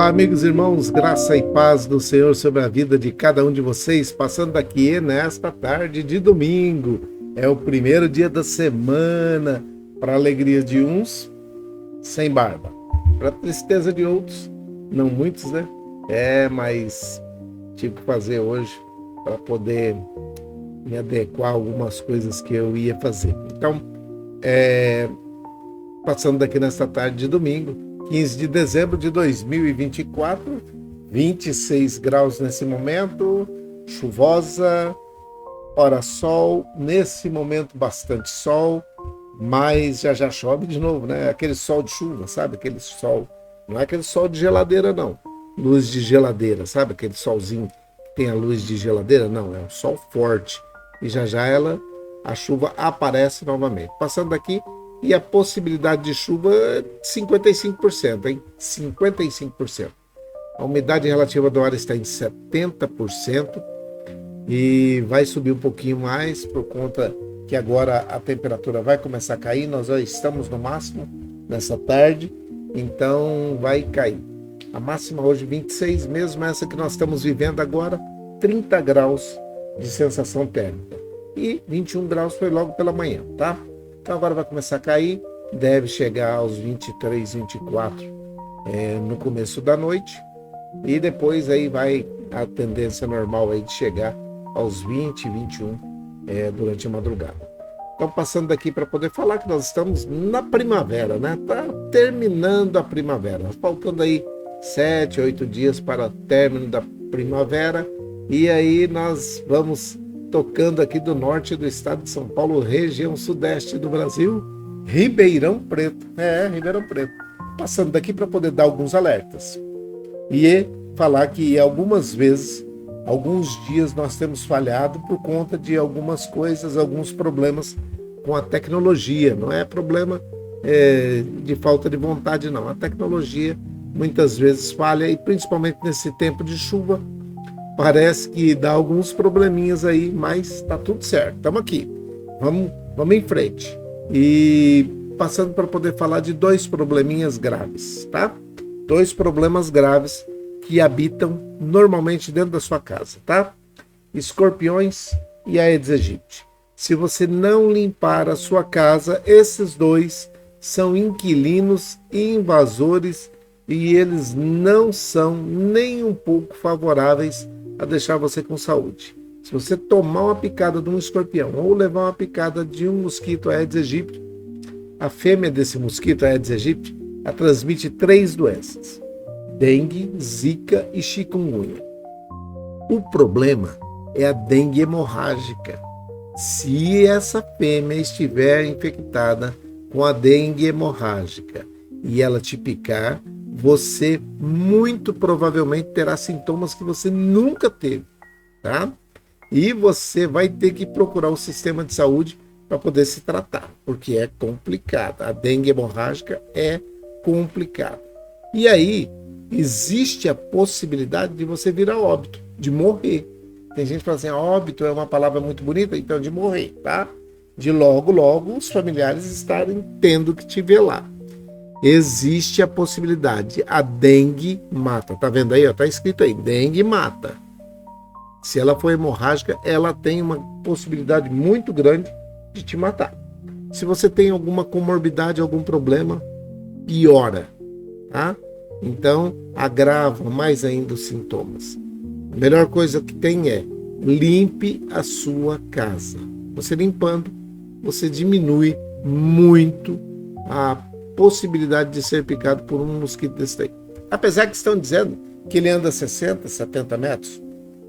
Olá, amigos e irmãos, graça e paz do Senhor sobre a vida de cada um de vocês, passando aqui nesta tarde de domingo. É o primeiro dia da semana, para a alegria de uns, sem barba. Para a tristeza de outros, não muitos, né? Mas tive que fazer hoje para poder me adequar a algumas coisas que eu ia fazer. Então, passando aqui nesta tarde de domingo, 15 de dezembro de 2024, 26 graus nesse momento, chuvosa, hora sol, nesse momento bastante sol, mas já chove de novo, né? Aquele sol de chuva, sabe? Aquele sol, não é aquele sol de geladeira não, luz de geladeira, sabe? Aquele solzinho que tem a luz de geladeira, não, é um sol forte e já a chuva aparece novamente. Passando aqui, e a possibilidade de chuva é 55%, hein? 55%. A umidade relativa do ar está em 70% e vai subir um pouquinho mais por conta que agora a temperatura vai começar a cair. Nós já estamos no máximo nessa tarde, então vai cair. A máxima hoje 26, mesmo essa que nós estamos vivendo agora, 30 graus de sensação térmica. E 21 graus foi logo pela manhã, tá? Então agora vai começar a cair, deve chegar aos 23, 24 no começo da noite e depois aí vai a tendência normal aí de chegar aos 20, 21 durante a madrugada. Então passando daqui para poder falar que nós estamos na primavera, né? Tá terminando a primavera, faltando aí 7, 8 dias para o término da primavera e aí nós vamos tocando aqui do norte do estado de São Paulo, região sudeste do Brasil, Ribeirão Preto. Ribeirão Preto. Passando daqui para poder dar alguns alertas. E falar que algumas vezes, alguns dias nós temos falhado por conta de algumas coisas, alguns problemas com a tecnologia. Não é problema de falta de vontade, não. A tecnologia muitas vezes falha e principalmente nesse tempo de chuva, parece que dá alguns probleminhas aí, mas tá tudo certo. Estamos aqui. Vamos em frente. E passando para poder falar de dois probleminhas graves, tá? 2 problemas graves que habitam normalmente dentro da sua casa, tá? Escorpiões e Aedes aegypti. Se você não limpar a sua casa, esses 2 são inquilinos e invasores e eles não são nem um pouco favoráveis a deixar você com saúde. Se você tomar uma picada de um escorpião ou levar uma picada de um mosquito Aedes aegypti, a fêmea desse mosquito Aedes aegypti transmite 3 doenças: dengue, zika e chikungunya. O problema é a dengue hemorrágica. Se essa fêmea estiver infectada com a dengue hemorrágica e ela te picar, você muito provavelmente terá sintomas que você nunca teve, tá? E você vai ter que procurar o sistema de saúde para poder se tratar, porque é complicado. A dengue hemorrágica é complicada. E aí, existe a possibilidade de você virar óbito, de morrer. Tem gente que fala assim, óbito é uma palavra muito bonita, então de morrer, tá? De logo os familiares estarem tendo que te velar. Existe a possibilidade, a dengue mata, tá vendo aí, ó, tá escrito aí, dengue mata. Se ela for hemorrágica, ela tem uma possibilidade muito grande de te matar. Se você tem alguma comorbidade, algum problema, piora, tá? Então, agrava mais ainda os sintomas. A melhor coisa que tem é limpe a sua casa. Você limpando, você diminui muito a possibilidade de ser picado por um mosquito desse daí. Apesar que estão dizendo que ele anda 60, 70 metros,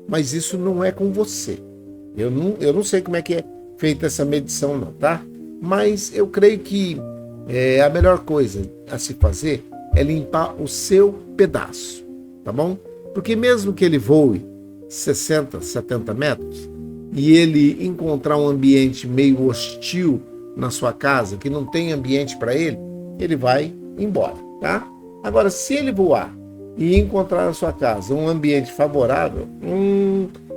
mas isso não é com você. Eu não sei como é que é feita essa medição não, tá? Mas eu creio que a melhor coisa a se fazer é limpar o seu pedaço, tá bom? Porque mesmo que ele voe 60, 70 metros e ele encontrar um ambiente meio hostil na sua casa, que não tem ambiente para ele vai embora, tá? Agora, se ele voar e encontrar na sua casa um ambiente favorável,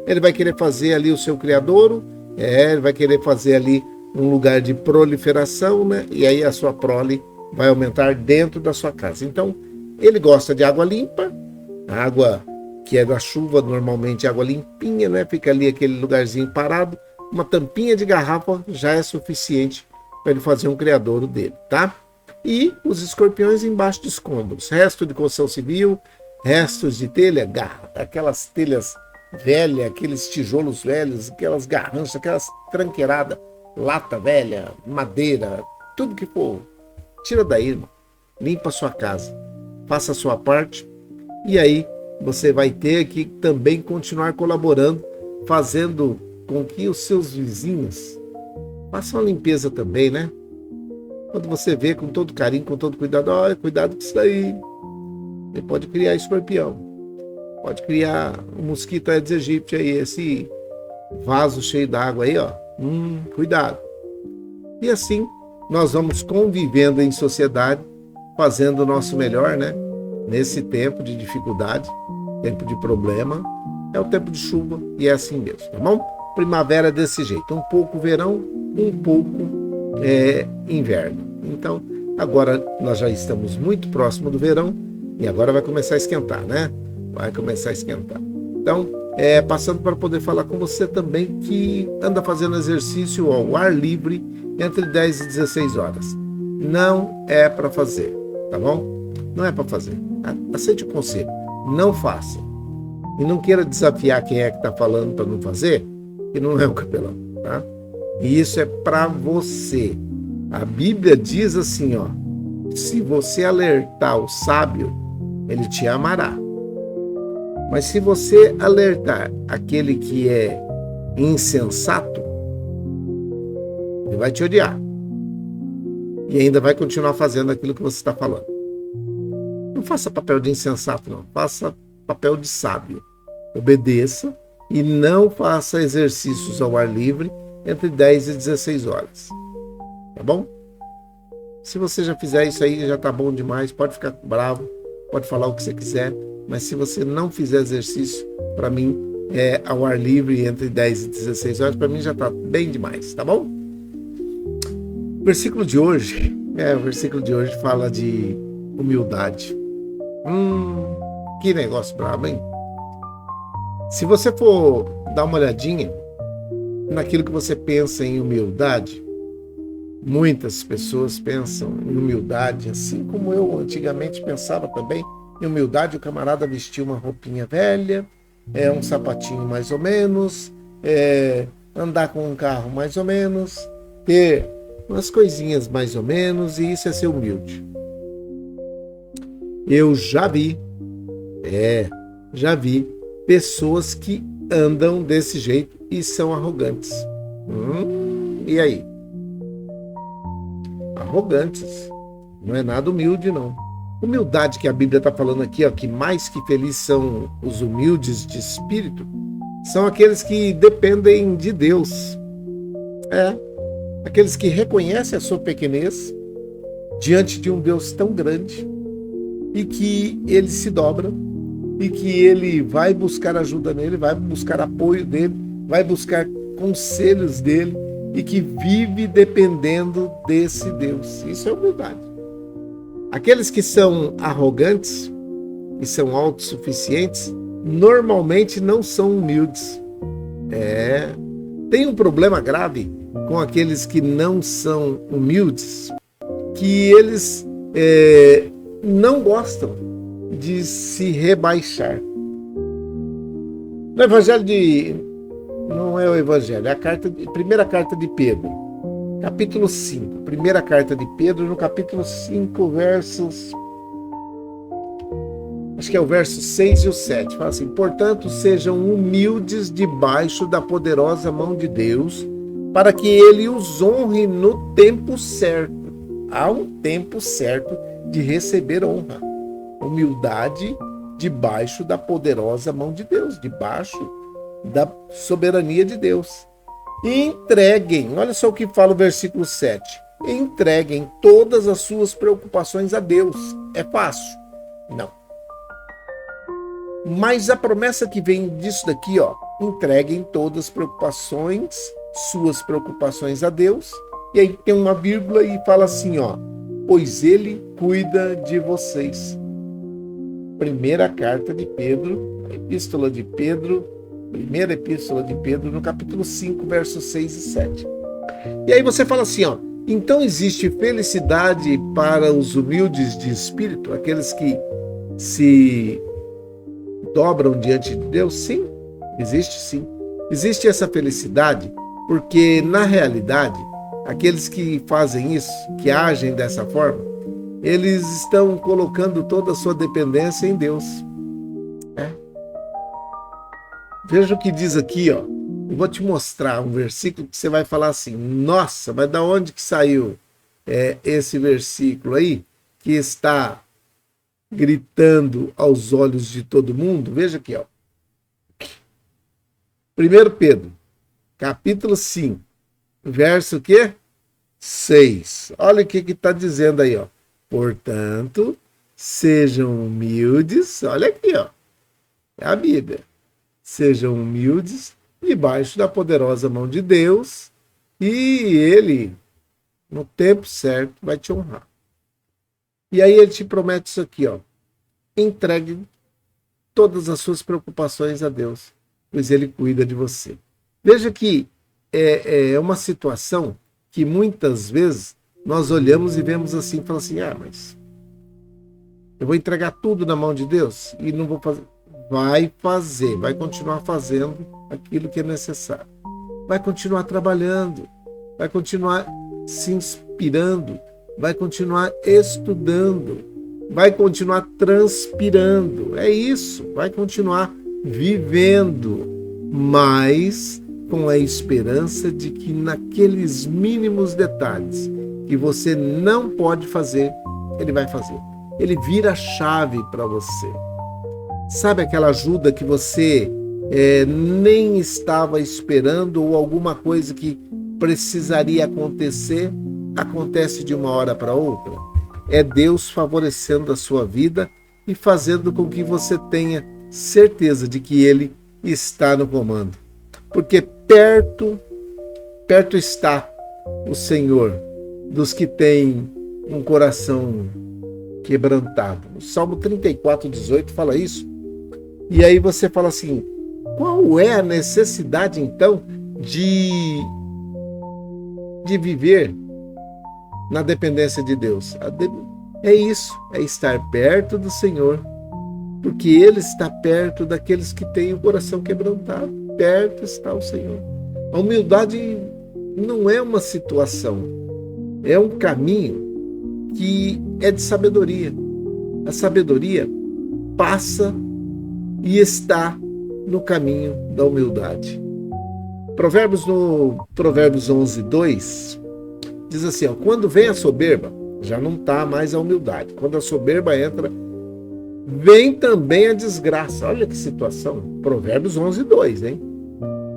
ele vai querer fazer ali o seu criadouro, ele vai querer fazer ali um lugar de proliferação, né? E aí a sua prole vai aumentar dentro da sua casa. Então, ele gosta de água limpa A água que é da chuva, normalmente água limpinha, né? Fica ali aquele lugarzinho parado. Uma tampinha de garrafa já é suficiente para ele fazer um criadouro dele, tá? E os escorpiões embaixo de escombros. Resto de construção civil, restos de telha, aquelas telhas velhas, aqueles tijolos velhos, aquelas garranchas, aquelas tranqueiradas, lata velha, madeira, tudo que for. Tira daí, irmão. Limpa a sua casa. Faça a sua parte. E aí você vai ter que também continuar colaborando, fazendo com que os seus vizinhos façam a limpeza também, né? Quando você vê com todo carinho, com todo cuidado, olha, cuidado com isso aí. Ele pode criar escorpião. Pode criar um mosquito Aedes aegypti aí, esse vaso cheio d'água aí, ó. Cuidado. E assim, nós vamos convivendo em sociedade, fazendo o nosso melhor, né? Nesse tempo de dificuldade, tempo de problema, é o tempo de chuva e é assim mesmo, tá bom? Primavera é desse jeito, um pouco verão, um pouco inverno. Então, agora nós já estamos muito próximo do verão e agora vai começar a esquentar, né? Vai começar a esquentar. Então, passando para poder falar com você também que anda fazendo exercício ao ar livre entre 10 e 16 horas. Não é para fazer, tá bom? Não é para fazer. Aceite o conselho. Não faça. E não queira desafiar quem é que está falando para não fazer, que não é o capelão, tá? E isso é para você. A Bíblia diz assim, ó: se você alertar o sábio, ele te amará. Mas se você alertar aquele que é insensato, ele vai te odiar. E ainda vai continuar fazendo aquilo que você está falando. Não faça papel de insensato, não. Faça papel de sábio. Obedeça e não faça exercícios ao ar livre entre 10 e 16 horas. Tá bom? Se você já fizer isso aí, já tá bom demais. Pode ficar bravo, pode falar o que você quiser. Mas se você não fizer exercício, para mim, ao ar livre entre 10 e 16 horas, para mim já tá bem demais, tá bom? O versículo de hoje fala de humildade. Que negócio brabo, hein? Se você for dar uma olhadinha naquilo que você pensa em humildade, muitas pessoas pensam em humildade, assim como eu antigamente pensava também. Em humildade, o camarada vestir uma roupinha velha, um sapatinho mais ou menos, andar com um carro mais ou menos, ter umas coisinhas mais ou menos, e isso é ser humilde. Eu já vi pessoas que andam desse jeito e são arrogantes. E aí? Arrogantes. Não é nada humilde, não. Humildade que a Bíblia está falando aqui, ó, que mais que felizes são os humildes de espírito, são aqueles que dependem de Deus. Aqueles que reconhecem a sua pequenez diante de um Deus tão grande e que ele se dobra e que ele vai buscar ajuda nele, vai buscar apoio dele, vai buscar conselhos dele e que vive dependendo desse Deus. Isso é humildade. Aqueles que são arrogantes e são autossuficientes, normalmente não são humildes. Tem um problema grave com aqueles que não são humildes, que eles não gostam de se rebaixar. No Evangelho não é o Evangelho, é a primeira carta de Pedro, capítulo 5. Primeira carta de Pedro, no capítulo 5, versos... acho que é o verso 6 e o 7. Fala assim: portanto, sejam humildes debaixo da poderosa mão de Deus, para que ele os honre no tempo certo. Há um tempo certo de receber honra. Humildade debaixo da poderosa mão de Deus, debaixo da soberania de Deus. E entreguem, olha só o que fala o versículo 7. Entreguem todas as suas preocupações a Deus. É fácil? Não. Mas a promessa que vem disso daqui, ó, entreguem todas as suas preocupações a Deus. E aí tem uma vírgula e fala assim, ó: pois ele cuida de vocês. primeira carta de Pedro, a epístola de Pedro, primeira epístola de Pedro, no capítulo 5, versos 6 e 7. E aí você fala assim, ó, então existe felicidade para os humildes de espírito, aqueles que se dobram diante de Deus? Sim, existe sim. Existe essa felicidade porque, na realidade, aqueles que fazem isso, que agem dessa forma, eles estão colocando toda a sua dependência em Deus. Veja o que diz aqui, ó. Eu vou te mostrar um versículo que você vai falar assim, nossa, mas da onde que saiu esse versículo aí, que está gritando aos olhos de todo mundo? Veja aqui, ó. 1 Pedro, capítulo 5, verso quê? 6. Olha o que está dizendo aí, ó. Portanto, sejam humildes, olha aqui, ó. É a Bíblia. Sejam humildes, debaixo da poderosa mão de Deus, e Ele, no tempo certo, vai te honrar. E aí Ele te promete isso aqui, ó. Entregue todas as suas preocupações a Deus, pois Ele cuida de você. Veja que é uma situação que muitas vezes nós olhamos e vemos assim, e falamos assim, mas eu vou entregar tudo na mão de Deus e não vou fazer. Vai fazer, vai continuar fazendo aquilo que é necessário. Vai continuar trabalhando, vai continuar se inspirando, vai continuar estudando, vai continuar transpirando. É isso, vai continuar vivendo, mas com a esperança de que naqueles mínimos detalhes que você não pode fazer, Ele vai fazer. Ele vira a chave para você. Sabe aquela ajuda que você nem estava esperando, ou alguma coisa que precisaria acontecer, acontece de uma hora para outra? É Deus favorecendo a sua vida e fazendo com que você tenha certeza de que Ele está no comando. Porque perto está o Senhor dos que têm um coração quebrantado. O Salmo 34, 18 fala isso. E aí você fala assim, qual é a necessidade então de viver na dependência de Deus? É isso, é estar perto do Senhor, porque Ele está perto daqueles que têm o coração quebrantado. Perto está o Senhor. A humildade não é uma situação, é um caminho que é de sabedoria. A sabedoria passa e está no caminho da humildade. Provérbios 11, 2 diz assim, ó, quando vem a soberba, já não está mais a humildade. Quando a soberba entra, vem também a desgraça. Olha que situação. Provérbios 11, 2, hein?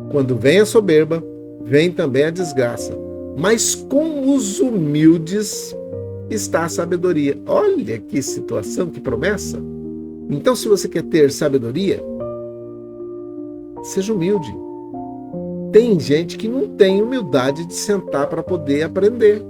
Quando vem a soberba, vem também a desgraça. Mas com os humildes está a sabedoria. Olha que situação, que promessa. Então, se você quer ter sabedoria, seja humilde. Tem gente que não tem humildade de sentar para poder aprender.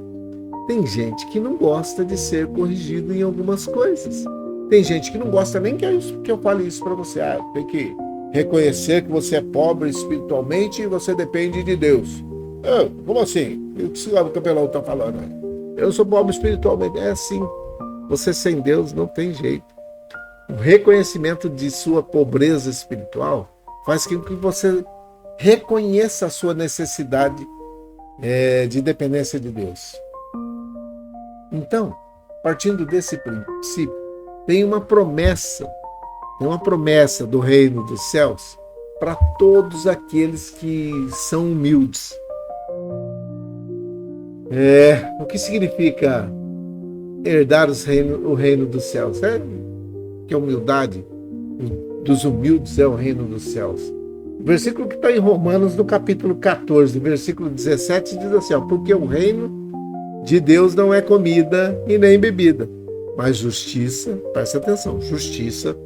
Tem gente que não gosta de ser corrigido em algumas coisas. Tem gente que não gosta nem que eu fale isso para você. Tem que reconhecer que você é pobre espiritualmente e você depende de Deus. Como assim? O que o capelão está falando? Eu sou pobre espiritualmente. É assim. Você sem Deus não tem jeito. O reconhecimento de sua pobreza espiritual faz com que você reconheça a sua necessidade de dependência de Deus. Então, partindo desse princípio, tem uma promessa do reino dos céus para todos aqueles que são humildes. O que significa herdar o reino dos céus? Que a humildade dos humildes é o reino dos céus. O versículo que está em Romanos, no capítulo 14, versículo 17, diz assim, porque o reino de Deus não é comida e nem bebida, mas justiça, presta atenção, justiça,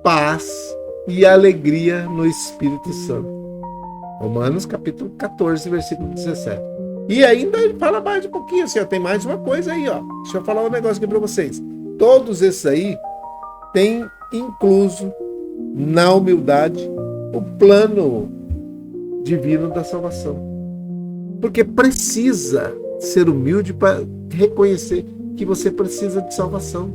paz e alegria no Espírito Santo. Romanos capítulo 14, versículo 17. E ainda ele fala mais um pouquinho, assim, tem mais uma coisa aí, ó. Deixa eu falar um negócio aqui para vocês. Todos esses aí têm incluso na humildade o plano divino da salvação. Porque precisa ser humilde para reconhecer que você precisa de salvação.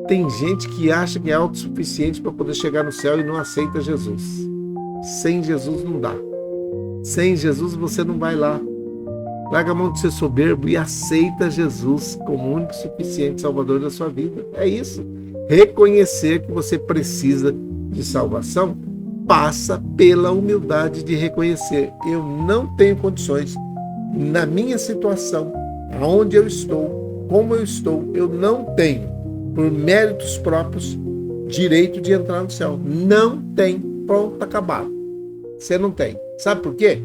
Tem gente que acha que é autossuficiente para poder chegar no céu e não aceita Jesus. Sem Jesus não dá. Sem Jesus você não vai lá. Larga a mão de ser soberbo e aceita Jesus como o único suficiente salvador da sua vida. É isso. Reconhecer que você precisa de salvação passa pela humildade de reconhecer: eu não tenho condições, na minha situação, aonde eu estou, como eu estou, eu não tenho, por méritos próprios, direito de entrar no céu. Não tem. Pronto, acabado. Você não tem. Sabe por quê?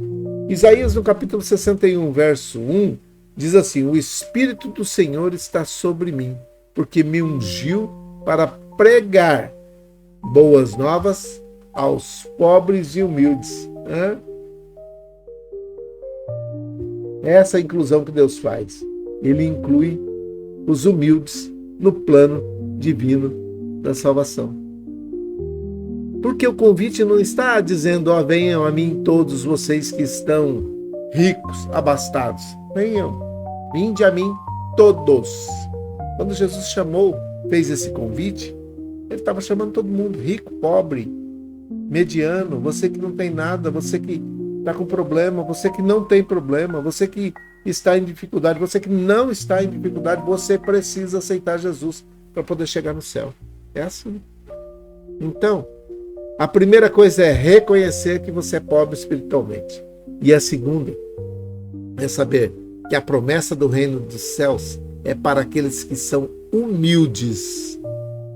Isaías, no capítulo 61, verso 1, diz assim: o Espírito do Senhor está sobre mim, porque me ungiu para pregar boas novas aos pobres e humildes. Essa é a inclusão que Deus faz. Ele inclui os humildes no plano divino da salvação. Porque o convite não está dizendo: ó, venham a mim todos vocês que estão ricos, abastados. Venham, vinde a mim todos. Quando Jesus fez esse convite, ele estava chamando todo mundo: rico, pobre, mediano, você que não tem nada, você que está com problema, você que não tem problema, você que está em dificuldade, você que não está em dificuldade, você precisa aceitar Jesus para poder chegar no céu. É assim. Então, a primeira coisa é reconhecer que você é pobre espiritualmente. E a segunda é saber que a promessa do reino dos céus é para aqueles que são humildes.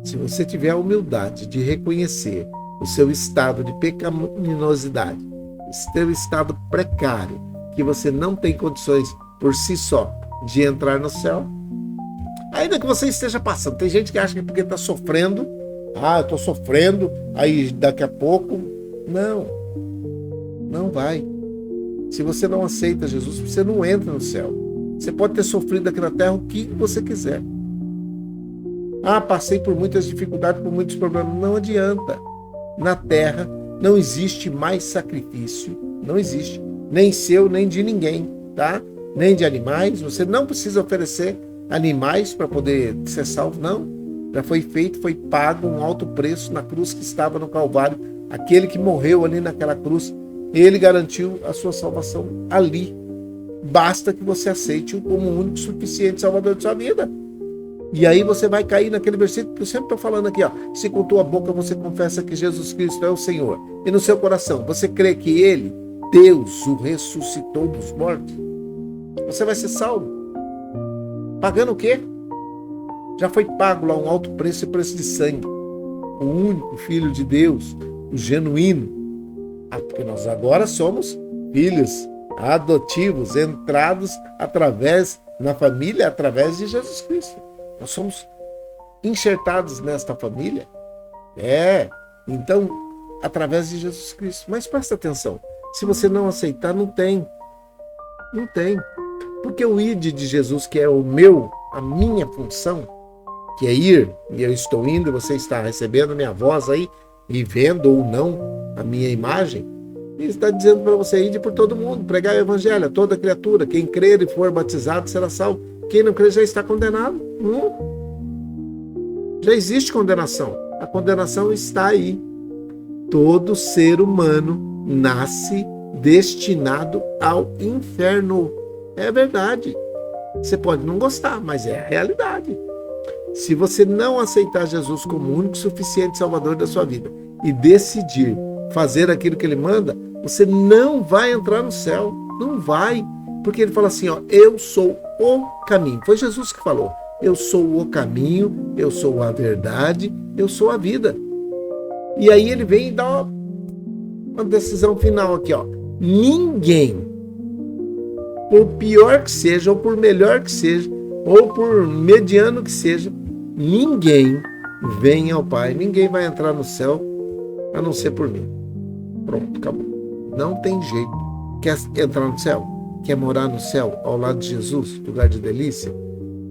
Se você tiver a humildade de reconhecer o seu estado de pecaminosidade, o seu estado precário, que você não tem condições por si só de entrar no céu, ainda que você esteja passando. Tem gente que acha que porque está sofrendo, eu estou sofrendo, aí daqui a pouco... Não vai. Se você não aceita Jesus, você não entra no céu. Você pode ter sofrido aqui na terra o que você quiser. Passei por muitas dificuldades, por muitos problemas. Não adianta. Na terra não existe mais sacrifício. Não existe. Nem seu, nem de ninguém, tá? Nem de animais. Você não precisa oferecer animais para poder ser salvo, não. Já foi feito, foi pago um alto preço na cruz que estava no Calvário. Aquele que morreu ali naquela cruz, ele garantiu a sua salvação ali. Basta que você aceite-o como o único suficiente salvador de sua vida. E aí você vai cair naquele versículo que eu sempre estou falando aqui, ó. Se com tua boca você confessa que Jesus Cristo é o Senhor, e no seu coração você crê que Ele, Deus, o ressuscitou dos mortos, você vai ser salvo. Pagando o quê? Já foi pago lá um alto preço e preço de sangue. O único Filho de Deus, o genuíno. Porque nós agora somos filhos adotivos, entrados na família através de Jesus Cristo. Nós somos enxertados nesta família. Então, através de Jesus Cristo. Mas presta atenção, se você não aceitar, não tem. Não tem. Porque o ide de Jesus, que é a minha função, que é ir, e eu estou indo, você está recebendo a minha voz aí, e vendo ou não a minha imagem, ele está dizendo para você: ir por todo mundo, pregar o evangelho a toda criatura, quem crer e for batizado será salvo, quem não crer já está condenado. Já existe condenação, a condenação está aí. Todo ser humano nasce destinado ao inferno. É verdade. Você pode não gostar, mas é a realidade. Se você não aceitar Jesus como o único suficiente salvador da sua vida e decidir fazer aquilo que ele manda, você não vai entrar no céu. Não vai. Porque ele fala assim, ó: eu sou o caminho. Foi Jesus que falou: eu sou o caminho, eu sou a verdade, eu sou a vida. E aí ele vem e dá uma decisão final aqui, ó: ninguém, por pior que seja, ou por melhor que seja, ou por mediano que seja, ninguém vem ao Pai, ninguém vai entrar no céu a não ser por mim. Pronto, acabou. Não tem jeito. Quer entrar no céu? Quer morar no céu ao lado de Jesus, lugar de delícia?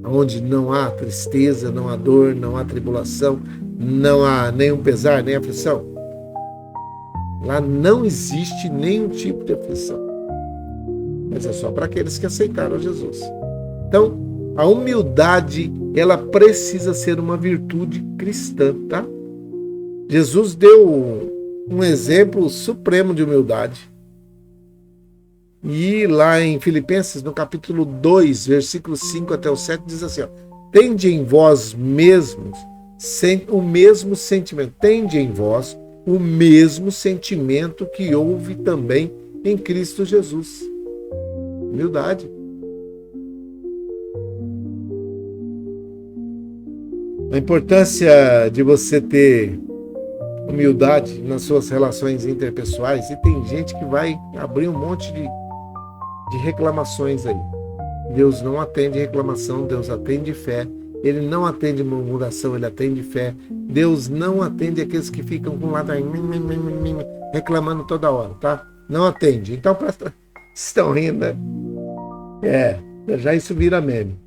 onde não há tristeza, não há dor, não há tribulação, não há nenhum pesar, nem aflição. Lá não existe nenhum tipo de aflição. Mas é só para aqueles que aceitaram Jesus. Então, a humildade, ela precisa ser uma virtude cristã, tá? Jesus deu um exemplo supremo de humildade. E lá em Filipenses, no capítulo 2, versículos 5 até o 7, diz assim, ó, tende em vós mesmos o mesmo sentimento. Tende em vós o mesmo sentimento que houve também em Cristo Jesus. Humildade. A importância de você ter humildade nas suas relações interpessoais, e tem gente que vai abrir um monte de reclamações aí. Deus não atende reclamação, Deus atende fé. Ele não atende murmuração, ele atende fé. Deus não atende aqueles que ficam com lado aí, reclamando toda hora, tá? Não atende. Então, presta... estão rindo, né? Já isso vira meme.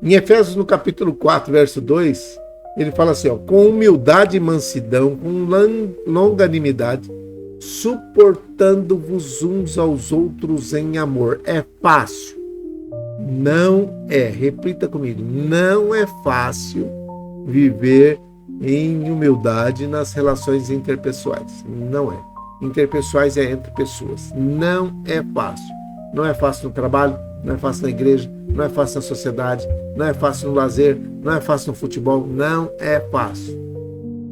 Em Efésios, no capítulo 4, verso 2, ele fala assim, ó, com humildade e mansidão, com longanimidade, suportando-vos uns aos outros em amor. É fácil? Não é. Repita comigo. Não é fácil viver em humildade nas relações interpessoais. Não é. Interpessoais é entre pessoas. Não é fácil. Não é fácil no trabalho, não é fácil na igreja, não é fácil na sociedade, não é fácil no lazer, não é fácil no futebol. Não é fácil.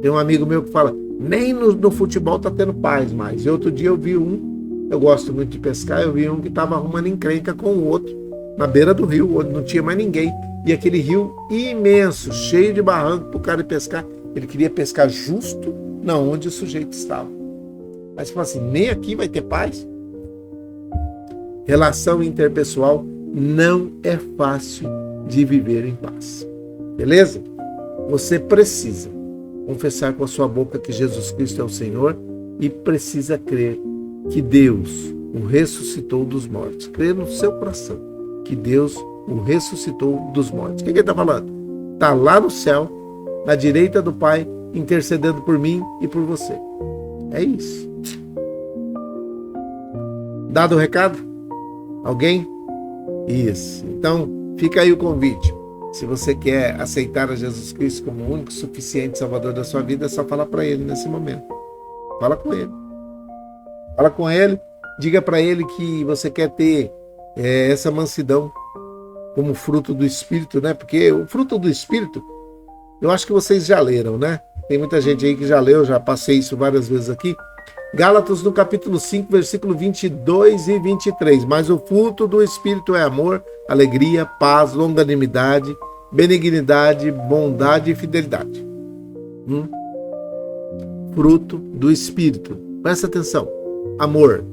Tem um amigo meu que fala, nem no futebol tá tendo paz mais. E outro dia eu vi eu gosto muito de pescar, eu vi um que estava arrumando encrenca com o outro, na beira do rio, onde não tinha mais ninguém. E aquele rio imenso, cheio de barranco para o cara ir pescar. Ele queria pescar justo na onde o sujeito estava. Mas você fala assim, nem aqui vai ter paz? Relação interpessoal não é fácil de viver em paz. Beleza? Você precisa confessar com a sua boca que Jesus Cristo é o Senhor e precisa crer que Deus o ressuscitou dos mortos. Crer no seu coração que Deus o ressuscitou dos mortos. O que ele está falando? Está lá no céu, na direita do Pai, intercedendo por mim e por você. É isso. Dado o recado? Alguém? Isso. Então, fica aí o convite. Se você quer aceitar a Jesus Cristo como o único suficiente Salvador da sua vida, é só falar para Ele nesse momento. Fala com Ele. Fala com Ele. Diga para Ele que você quer ter essa mansidão como fruto do Espírito, né? Porque o fruto do Espírito, eu acho que vocês já leram, né? Tem muita gente aí que já leu, já passei isso várias vezes aqui. Gálatas, no capítulo 5, versículo 22 e 23. Mas o fruto do Espírito é amor, alegria, paz, longanimidade, benignidade, bondade e fidelidade. Fruto do Espírito. Presta atenção. Amor,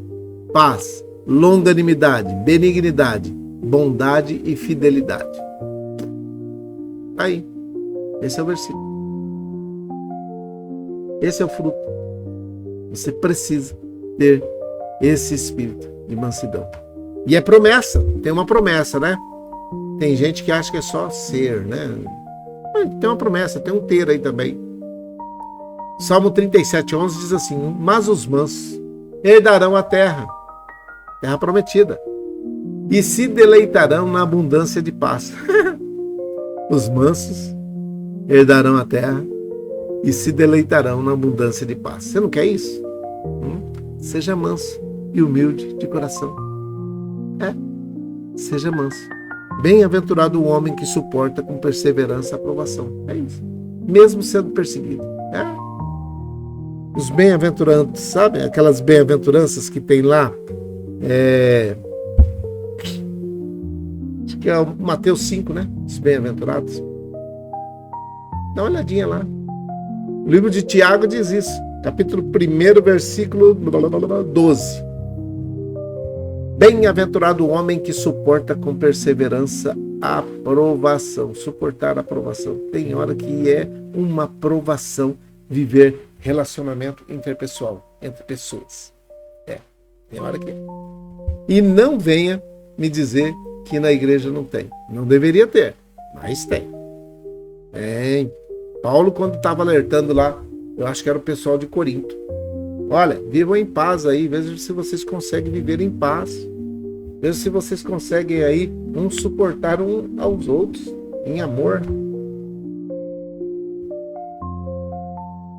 paz, longanimidade, benignidade, bondade e fidelidade. Aí. Esse é o versículo. Esse é o fruto. Você precisa ter esse espírito de mansidão. E é promessa, tem uma promessa, né? Tem gente que acha que é só ser, né? Tem uma promessa, tem um ter aí também. Salmo 37:11 diz assim, mas os mansos herdarão a terra prometida, e se deleitarão na abundância de paz. Os mansos herdarão a terra e se deleitarão na abundância de paz. Você não quer isso? Seja manso e humilde de coração. Seja manso. Bem-aventurado o homem que suporta com perseverança a provação. É isso. Mesmo sendo perseguido. Os bem-aventurantes, sabe? Aquelas bem-aventuranças que tem lá. Acho que é o Mateus 5, né? Os bem-aventurados. Dá uma olhadinha lá. O livro de Tiago diz isso, capítulo 1, versículo 12. Bem-aventurado o homem que suporta com perseverança a provação. Suportar a provação. Tem hora que é uma provação viver relacionamento interpessoal, entre pessoas. Tem hora que é. E não venha me dizer que na igreja não tem. Não deveria ter, mas tem. Paulo, quando estava alertando lá, eu acho que era o pessoal de Corinto. Olha, vivam em paz aí, veja se vocês conseguem viver em paz. Veja se vocês conseguem aí suportar um aos outros em amor.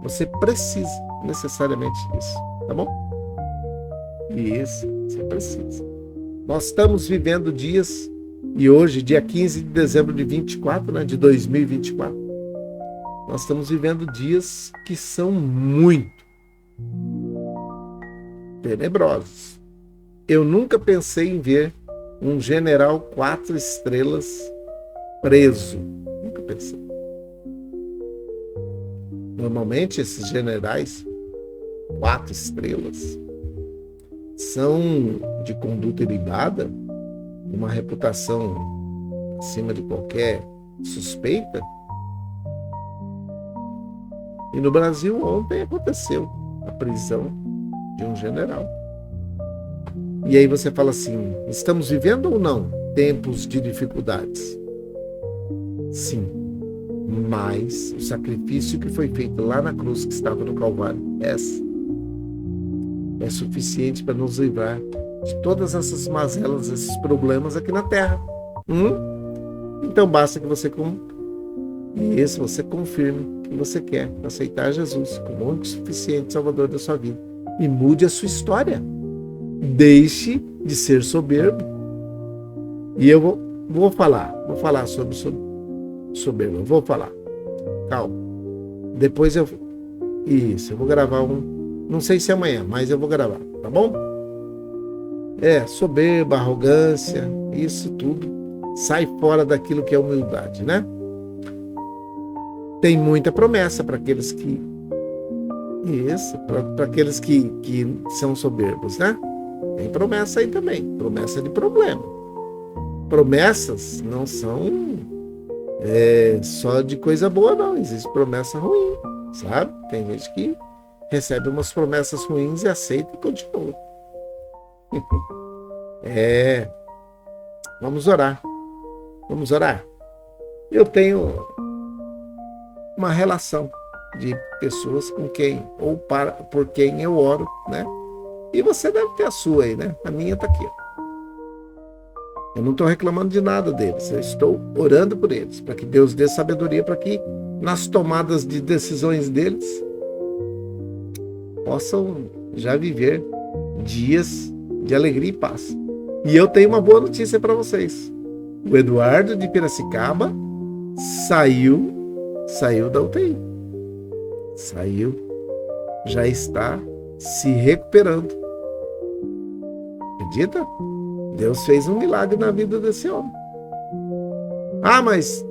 Você precisa necessariamente disso, tá bom? Isso, você precisa. Nós estamos vivendo dias, e hoje, dia 15 de dezembro de 24, né, de 2024, nós estamos vivendo dias que são muito tenebrosos. Eu nunca pensei em ver um general 4 estrelas preso. Nunca pensei. Normalmente esses generais 4 estrelas são de conduta ilibada, uma reputação acima de qualquer suspeita. E no Brasil ontem aconteceu a prisão de um general. E aí você fala assim, estamos vivendo ou não tempos de dificuldades? Sim, mas o sacrifício que foi feito lá na cruz, que estava no Calvário, é suficiente para nos livrar de todas essas mazelas, esses problemas aqui na Terra. Então basta que você você confirme que você quer aceitar Jesus como único suficiente Salvador da sua vida e mude a sua história. Deixe de ser soberbo. E eu vou falar sobre soberbo. Vou falar. Calma. Depois eu vou gravar não sei se é amanhã, mas eu vou gravar, tá bom? Soberba, arrogância, isso tudo sai fora daquilo que é humildade, né? Tem muita promessa para aqueles que para aqueles que são soberbos, né? Tem promessa aí também, promessa de problema. Promessas não são só de coisa boa, não. Existe promessa ruim, sabe? Tem gente que recebe umas promessas ruins e aceita e continua. Vamos orar. Vamos orar. Eu tenho uma relação de pessoas com quem, ou por quem eu oro, né? E você deve ter a sua aí, né? A minha tá aqui, ó. Eu não estou reclamando de nada deles, eu estou orando por eles, para que Deus dê sabedoria, para que nas tomadas de decisões deles possam já viver dias de alegria e paz. E eu tenho uma boa notícia para vocês. O Eduardo de Piracicaba saiu da UTI. Saiu, já está se recuperando. Acredita? Deus fez um milagre na vida desse homem. Mas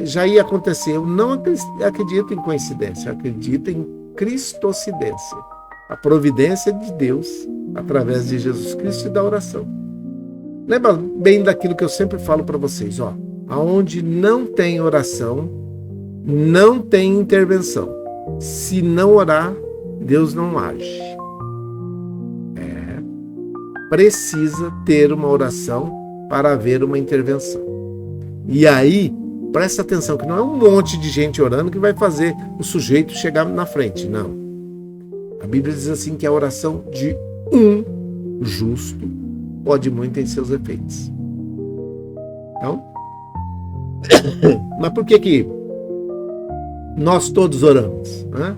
já ia acontecer. Eu não acredito em coincidência, eu acredito em cristocidência. A providência de Deus através de Jesus Cristo e da oração. Lembra bem daquilo que eu sempre falo para vocês, ó. Aonde não tem oração, não tem intervenção. Se não orar, Deus não age. Precisa ter uma oração para haver uma intervenção. E aí, presta atenção, que não é um monte de gente orando que vai fazer o sujeito chegar na frente, não. A Bíblia diz assim que a oração de um justo pode muito em seus efeitos. Então, mas por que nós todos oramos? Né?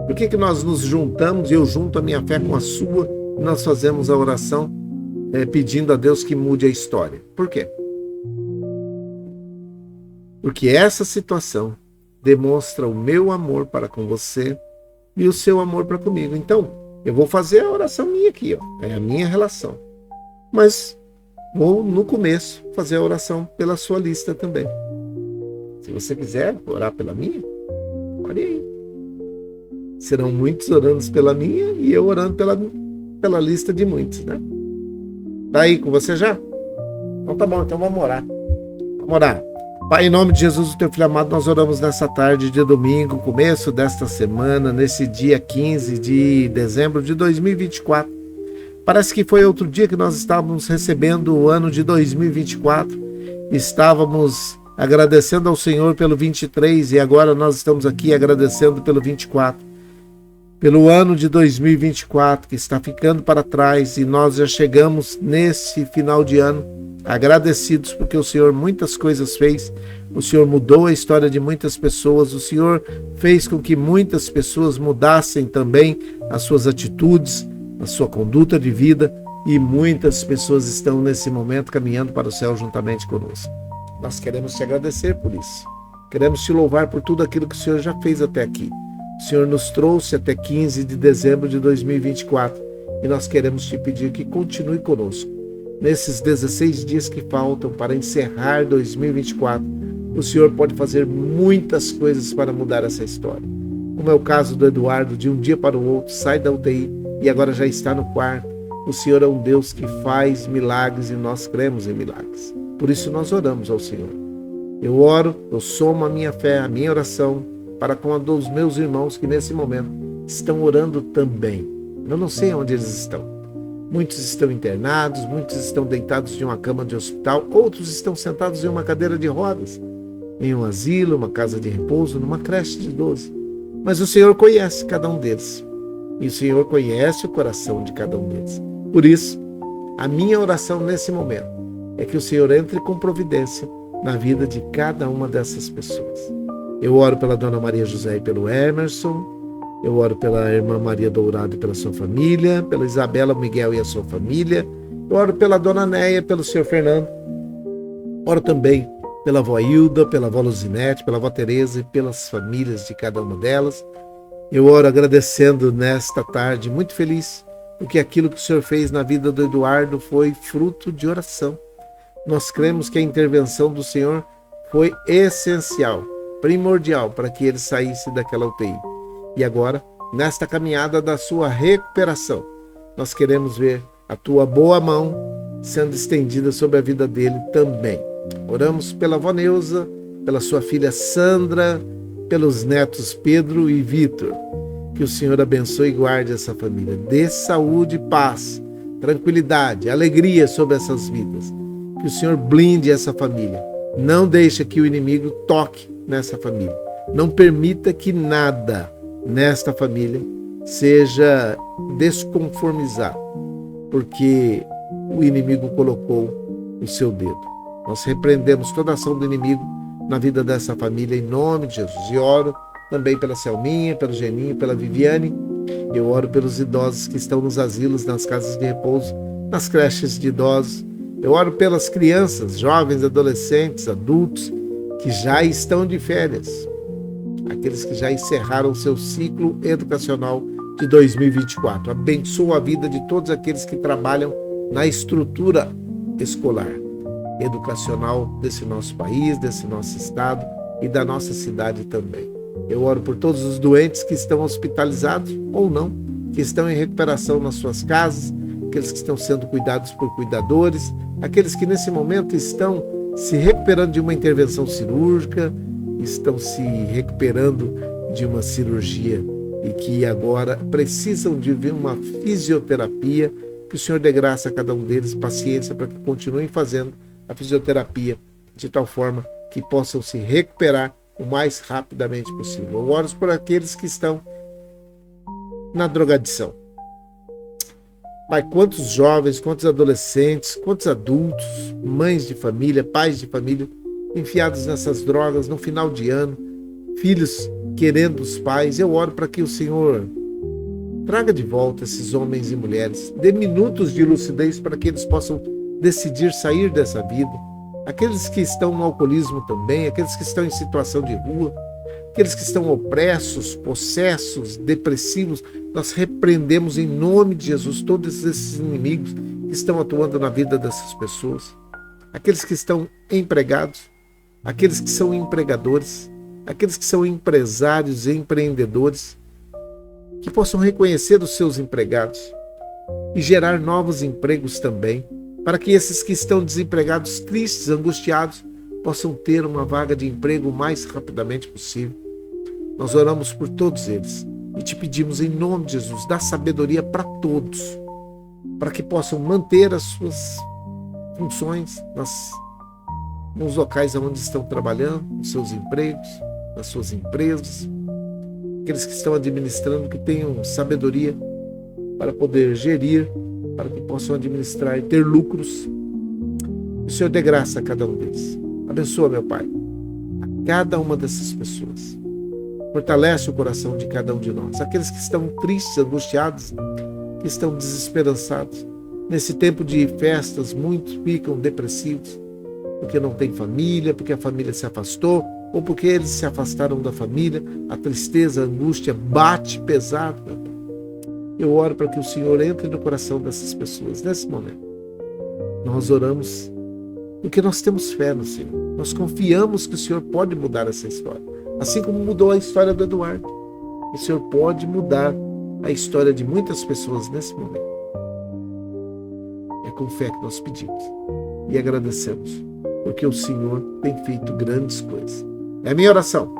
Por que nós nos juntamos e eu junto a minha fé com a sua e nós fazemos a oração pedindo a Deus que mude a história? Por quê? Porque essa situação demonstra o meu amor para com você e o seu amor para comigo. Então, eu vou fazer a oração minha aqui, ó, é a minha relação. Mas vou, no começo, fazer a oração pela sua lista também. Se você quiser orar pela minha, ore aí. Serão muitos orando pela minha e eu orando pela lista de muitos, né? Tá aí com você já? Então tá bom, então vamos orar. Vamos orar. Pai, em nome de Jesus, o teu filho amado, nós oramos nessa tarde de domingo, começo desta semana, nesse dia 15 de dezembro de 2024. Parece que foi outro dia que nós estávamos recebendo o ano de 2024. Estávamos agradecendo ao Senhor pelo 23 e agora nós estamos aqui agradecendo pelo 24. Pelo ano de 2024 que está ficando para trás e nós já chegamos nesse final de ano agradecidos porque o Senhor muitas coisas fez. O Senhor mudou a história de muitas pessoas. O Senhor fez com que muitas pessoas mudassem também as suas atitudes, a sua conduta de vida, e muitas pessoas estão nesse momento caminhando para o céu juntamente conosco. Nós queremos te agradecer por isso. Queremos te louvar por tudo aquilo que o Senhor já fez até aqui. O Senhor nos trouxe até 15 de dezembro de 2024 e nós queremos te pedir que continue conosco. Nesses 16 dias que faltam para encerrar 2024, o Senhor pode fazer muitas coisas para mudar essa história. Como é o caso do Eduardo, de um dia para o outro, sai da UTI e agora já está no quarto. O Senhor é um Deus que faz milagres e nós cremos em milagres. Por isso nós oramos ao Senhor. Eu oro, eu somo a minha fé, a minha oração para com a dos meus irmãos que nesse momento estão orando também. Eu não sei onde eles estão. Muitos estão internados, muitos estão deitados em uma cama de hospital, outros estão sentados em uma cadeira de rodas, em um asilo, uma casa de repouso, numa creche de idoso. Mas o Senhor conhece cada um deles. E o Senhor conhece o coração de cada um deles. Por isso, a minha oração nesse momento é que o Senhor entre com providência na vida de cada uma dessas pessoas. Eu oro pela Dona Maria José e pelo Emerson. Eu oro pela irmã Maria Dourado e pela sua família, pela Isabela Miguel e a sua família. Eu oro pela Dona Néia, pelo Senhor Fernando. Oro também pela avó Hilda, pela avó Luzinete, pela avó Tereza e pelas famílias de cada uma delas. Eu oro agradecendo nesta tarde, muito feliz, porque aquilo que o Senhor fez na vida do Eduardo foi fruto de oração. Nós cremos que a intervenção do Senhor foi essencial, primordial, para que ele saísse daquela UTI. E agora, nesta caminhada da sua recuperação, nós queremos ver a tua boa mão sendo estendida sobre a vida dele também. Oramos pela avó Neuza, pela sua filha Sandra, pelos netos Pedro e Vitor. Que o Senhor abençoe e guarde essa família. Dê saúde, paz, tranquilidade, alegria sobre essas vidas. Que o Senhor blinde essa família. Não deixe que o inimigo toque nessa família. Não permita que nada nesta família seja desconformizado, porque o inimigo colocou o seu dedo. Nós repreendemos toda a ação do inimigo na vida dessa família em nome de Jesus. E oro também pela Selminha, pelo Geninho, pela Viviane. Eu oro pelos idosos que estão nos asilos, nas casas de repouso, nas creches de idosos. Eu oro pelas crianças, jovens, adolescentes, adultos que já estão de férias, aqueles que já encerraram o seu ciclo educacional de 2024. Abençoa a vida de todos aqueles que trabalham na estrutura escolar, educacional desse nosso país, desse nosso estado e da nossa cidade também. Eu oro por todos os doentes que estão hospitalizados ou não, que estão em recuperação nas suas casas, aqueles que estão sendo cuidados por cuidadores, aqueles que nesse momento estão se recuperando de uma intervenção cirúrgica, estão se recuperando de uma cirurgia e que agora precisam de ver uma fisioterapia. Que o Senhor dê graça a cada um deles, paciência para que continuem fazendo a fisioterapia de tal forma que possam se recuperar o mais rapidamente possível. Eu oro por aqueles que estão na drogadição. Pai, quantos jovens, quantos adolescentes, quantos adultos, mães de família, pais de família, enfiados nessas drogas no final de ano, filhos querendo os pais. Eu oro para que o Senhor traga de volta esses homens e mulheres, dê minutos de lucidez para que eles possam decidir sair dessa vida. Aqueles que estão no alcoolismo também, aqueles que estão em situação de rua, aqueles que estão opressos, possessos, depressivos, nós repreendemos em nome de Jesus todos esses inimigos que estão atuando na vida dessas pessoas. Aqueles que estão empregados, aqueles que são empregadores, aqueles que são empresários e empreendedores, que possam reconhecer os seus empregados e gerar novos empregos também, para que esses que estão desempregados, tristes, angustiados, possam ter uma vaga de emprego o mais rapidamente possível. Nós oramos por todos eles e te pedimos em nome de Jesus, dá sabedoria para para que possam manter as suas funções nos locais onde estão trabalhando, nos seus empregos, nas suas empresas. Aqueles que estão administrando, que tenham sabedoria para poder gerir, para que possam administrar e ter lucros. O Senhor dê graça a cada um deles. Abençoa, meu Pai, a cada uma dessas pessoas. Fortalece o coração de cada um de nós. Aqueles que estão tristes, angustiados, que estão desesperançados. Nesse tempo de festas, muitos ficam depressivos, porque não tem família, porque a família se afastou, ou porque eles se afastaram da família. A tristeza, a angústia bate pesado, meu Pai. Eu oro para que o Senhor entre no coração dessas pessoas nesse momento. Nós oramos porque nós temos fé no Senhor. Nós confiamos que o Senhor pode mudar essa história. Assim como mudou a história do Eduardo. O Senhor pode mudar a história de muitas pessoas nesse momento. É com fé que nós pedimos e agradecemos, porque o Senhor tem feito grandes coisas. É a minha oração,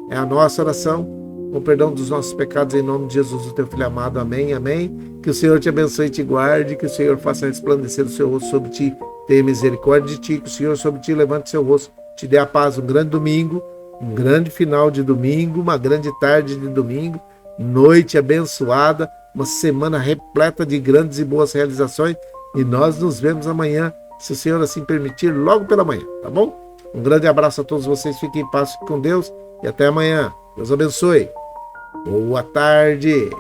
é a nossa oração, com perdão dos nossos pecados, em nome de Jesus, o teu Filho amado. Amém, amém. Que o Senhor te abençoe e te guarde, que o Senhor faça resplandecer o seu rosto sobre ti, tenha misericórdia de ti, que o Senhor sobre ti levante seu rosto, te dê a paz. Um grande domingo, um grande final de domingo, uma grande tarde de domingo, noite abençoada, uma semana repleta de grandes e boas realizações, e nós nos vemos amanhã, se o Senhor assim permitir, logo pela manhã, tá bom? Um grande abraço a todos vocês, fiquem em paz com Deus e até amanhã. Deus abençoe. Boa tarde.